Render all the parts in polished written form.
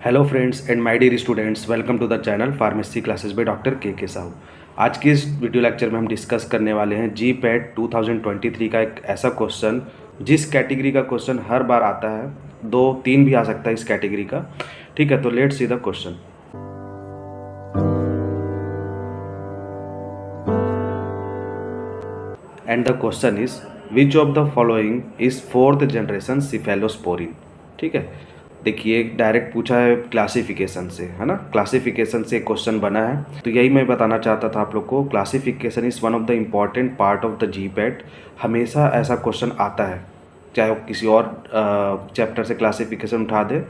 Hello friends and my dear students, welcome to the channel pharmacy classes by doctor K Sahu. आज की इस video lecture में हम discuss करने वाले हैं जी पैट 2023 का एक ऐसा क्वेश्चन जिस कैटेगरी का क्वेश्चन हर बार आता है, 2-3 भी आ सकता है इस कैटेगरी का। ठीक है, तो let's see the question. And the question is which of the following is fourth generation cephalosporin. ठीक है, देखिए डायरेक्ट पूछा है क्लासिफिकेशन से, है ना। क्लासिफिकेशन से क्वेश्चन बना है, तो यही मैं बताना चाहता था आप लोग को। Classification is one of the important part of the ji PAT. हमेशा ऐसा क्वेश्चन आता है, चाहे वो किसी और चैप्टर से क्लासिफिकेशन उठा दे,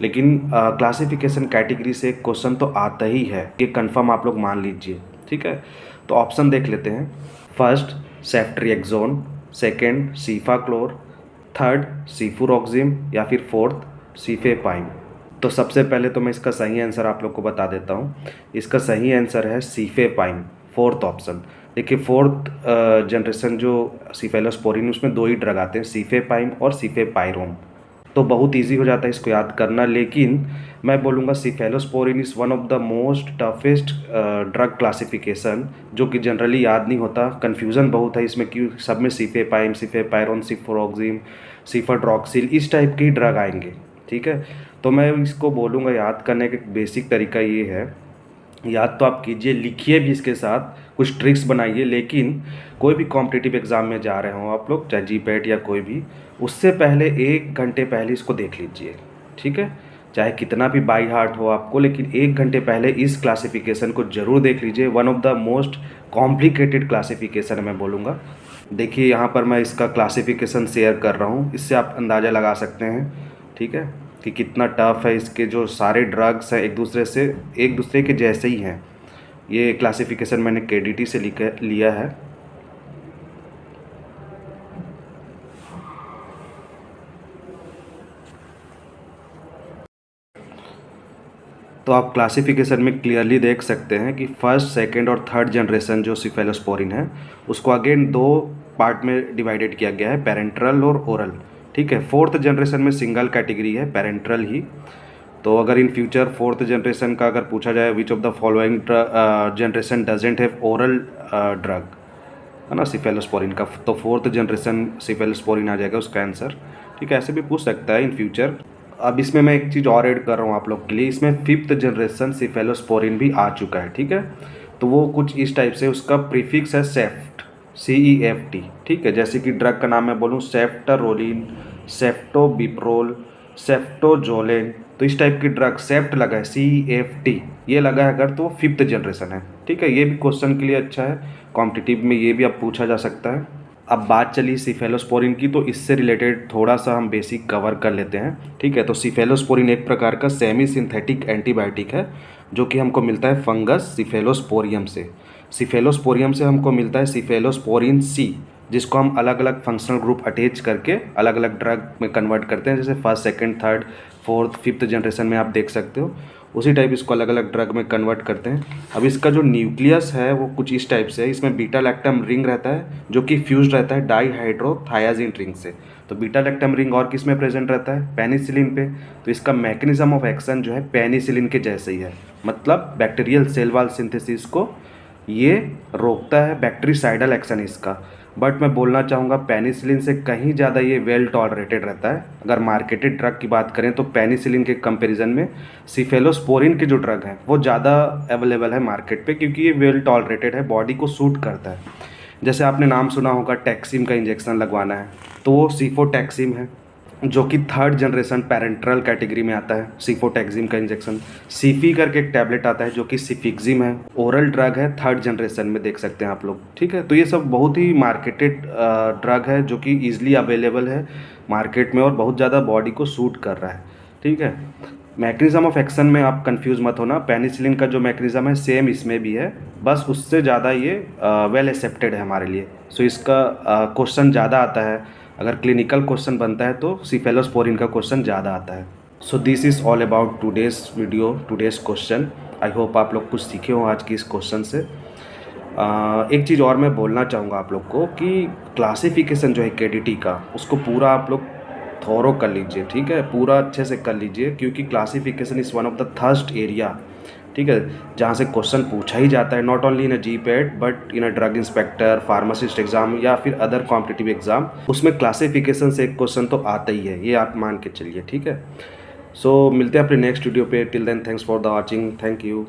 लेकिन क्लासिफिकेशन कैटेगरी से क्वेश्चन तो आता ही है, ये कंफर्म आप लोग मान लीजिए। ठीक है, तो ऑप्शन देख लेते हैं। फर्स्ट सेफ्ट्रिएक्सोन, सेकेंड सीफाक्लोर, थर्ड सीफुरोक्सिम या फिर फोर्थ सीफेपाइन। तो सबसे पहले तो मैं इसका सही आंसर आप लोग को बता देता हूँ। इसका सही आंसर है सीफेपाइन, फोर्थ ऑप्शन। देखिए फोर्थ जनरेशन जो सिफेलोस्पोरिन, उसमें 2 ही ड्रग आते हैं, सीफेपाइन और सीफेपायरोन। तो बहुत इजी हो जाता है इसको याद करना, लेकिन मैं बोलूँगा cephalosporin is one of the most toughest drug classification, जो कि जनरली याद नहीं होता। कन्फ्यूज़न बहुत है इसमें कि सब में सीफेपाइन, सीफेपायरोन, सिफोरोक्सिम, सिफाड्रॉक्सिल इस टाइप के ड्रग आएंगे। ठीक है, तो मैं इसको बोलूँगा याद करने का बेसिक तरीका ये है, याद तो आप कीजिए, लिखिए भी इसके साथ, कुछ ट्रिक्स बनाइए। लेकिन कोई भी कॉम्पिटिटिव एग्ज़ाम में जा रहे हो आप लोग, चाहे जी पैट या कोई भी, उससे पहले 1 घंटे पहले इसको देख लीजिए। ठीक है, चाहे कितना भी बाई हार्ट हो आपको, लेकिन 1 घंटे पहले इस क्लासिफिकेशन को ज़रूर देख लीजिए। One of the most complicated classification मैं बोलूँगा। देखिए यहाँ पर मैं इसका क्लासिफिकेशन शेयर कर रहा हूँ, इससे आप अंदाज़ा लगा सकते हैं, ठीक है, कि कितना टफ है। इसके जो सारे ड्रग्स हैं एक दूसरे के जैसे ही हैं। ये क्लासिफिकेशन मैंने केडीटी से लिया है। तो आप क्लासिफिकेशन में क्लियरली देख सकते हैं कि फर्स्ट, सेकंड और थर्ड जनरेशन जो सिफेलोस्पोरिन है, उसको अगेन 2 पार्ट में डिवाइडेड किया गया है, पेरेंट्रल और ओरल। ठीक है, फोर्थ जनरेशन में सिंगल कैटेगरी है, पेरेंट्रल ही। तो अगर इन फ्यूचर फोर्थ जनरेशन का अगर पूछा जाए which of the following generation doesn't have oral drug, है ना, सिफेलोस्पोरिन का, तो फोर्थ जनरेशन सिफेलोस्पोरिन आ जाएगा उसका आंसर। ठीक है, ऐसे भी पूछ सकता है इन फ्यूचर। अब इसमें मैं एक चीज़ और ऐड कर रहा हूँ आप लोग के लिए, इसमें 5th जनरेशन सिफेलोस्पोरिन भी आ चुका है। ठीक है, तो वो कुछ इस टाइप से, उसका प्रीफिक्स है सेफ्ट, CEFT। ठीक है, जैसे कि ड्रग का नाम मैं बोलूँ सेफ्टरोलिन, सेफ्टोबिप्रोल, सेफ्टोजोलेन, तो इस टाइप की ड्रग सेफ्ट लगा है, CEFT ये लगा है अगर, तो वो 5th जनरेशन है। ठीक है, ये भी क्वेश्चन के लिए अच्छा है, कॉम्पिटिटिव में ये भी अब पूछा जा सकता है। अब बात चली सिफेलोस्पोरिन की, तो इससे रिलेटेड थोड़ा सा हम बेसिक कवर कर लेते हैं। ठीक है, तो सिफेलोस्पोरिन एक प्रकार का सेमी सिंथेटिक एंटीबायोटिक है, जो कि हमको मिलता है फंगस सिफेलोस्पोरियम से। सिफेलोस्पोरियम से हमको मिलता है सिफेलोस्पोरिन सी, जिसको हम अलग अलग फंक्शनल ग्रुप अटैच करके अलग अलग ड्रग में कन्वर्ट करते हैं, जैसे first, second, third, fourth, 5th generation में आप देख सकते हो। उसी टाइप इसको अलग अलग ड्रग में कन्वर्ट करते हैं। अब इसका जो न्यूक्लियस है वो कुछ इस टाइप से है, इसमें बीटा लैक्टम रिंग रहता है, जो कि फ्यूज रहता है डाईहाइड्रोथायाजिन रिंग से। तो बीटा लैक्टम रिंग और किस में प्रेजेंट रहता है, पेनिसिलिन पे। तो इसका मैकेनिज्म ऑफ एक्शन जो है पेनिसिलिन के जैसे ही है, मतलब बैक्टीरियल सेल वॉल सिंथेसिस को ये रोकता है, बैक्टीरिसाइडल एक्शन इसका। बट मैं बोलना चाहूँगा पेनिसिलिन से कहीं ज़्यादा ये वेल टॉलरेटेड रहता है। अगर मार्केटेड ड्रग की बात करें तो पेनिसिलिन के कंपैरिजन में सिफेलोस्पोरिन के जो ड्रग हैं वो ज़्यादा अवेलेबल है मार्केट पे, क्योंकि ये वेल टॉलरेटेड है, बॉडी को सूट करता है। जैसे आपने नाम सुना होगा टैक्सिम का इंजेक्शन लगवाना है, तो वो सिफोटैक्सिम है, जो कि 3rd जनरेशन पेरेंट्रल कैटेगरी में आता है, सिफोटैक्सिम का इंजेक्शन। सीफी करके एक टैबलेट आता है जो कि सिफिक्सिम है, ओरल ड्रग है, 3rd जनरेशन में देख सकते हैं आप लोग। ठीक है, तो ये सब बहुत ही मार्केटेड ड्रग है, जो कि ईजिली अवेलेबल है मार्केट में और बहुत ज़्यादा बॉडी को सूट कर रहा है। ठीक है, मैकेनिज्म ऑफ एक्शन में आप कंफ्यूज मत होना, पेनिसिलिन का जो मैकेनिज्म है सेम इसमें भी है, बस उससे ज़्यादा ये वेल एक्सेप्टेड है हमारे लिए। सो इसका क्वेश्चन ज़्यादा आता है, अगर क्लिनिकल क्वेश्चन बनता है तो सिफेलोस्पोरिन का क्वेश्चन ज़्यादा आता है। So this is all about today's video, today's question. I hope आप लोग कुछ सीखे हो आज की इस क्वेश्चन से। एक चीज़ और मैं बोलना चाहूँगा आप लोग को कि क्लासिफिकेशन जो है केडीटी का, उसको पूरा आप लोग थोरो कर लीजिए, ठीक है, पूरा अच्छे से कर लीजिए, क्योंकि classification is one of the thrust area, ठीक है, जहाँ से क्वेश्चन पूछा ही जाता है, not only in a GPAT but in a drug inspector, pharmacist exam या फिर अदर कॉम्पिटिटिव एग्जाम, उसमें क्लासिफिकेशन से एक क्वेश्चन तो आता ही है, ये आप मान के चलिए, ठीक है। सो मिलते हैं अपने नेक्स्ट वीडियो पे, till then thanks for the watching, thank you.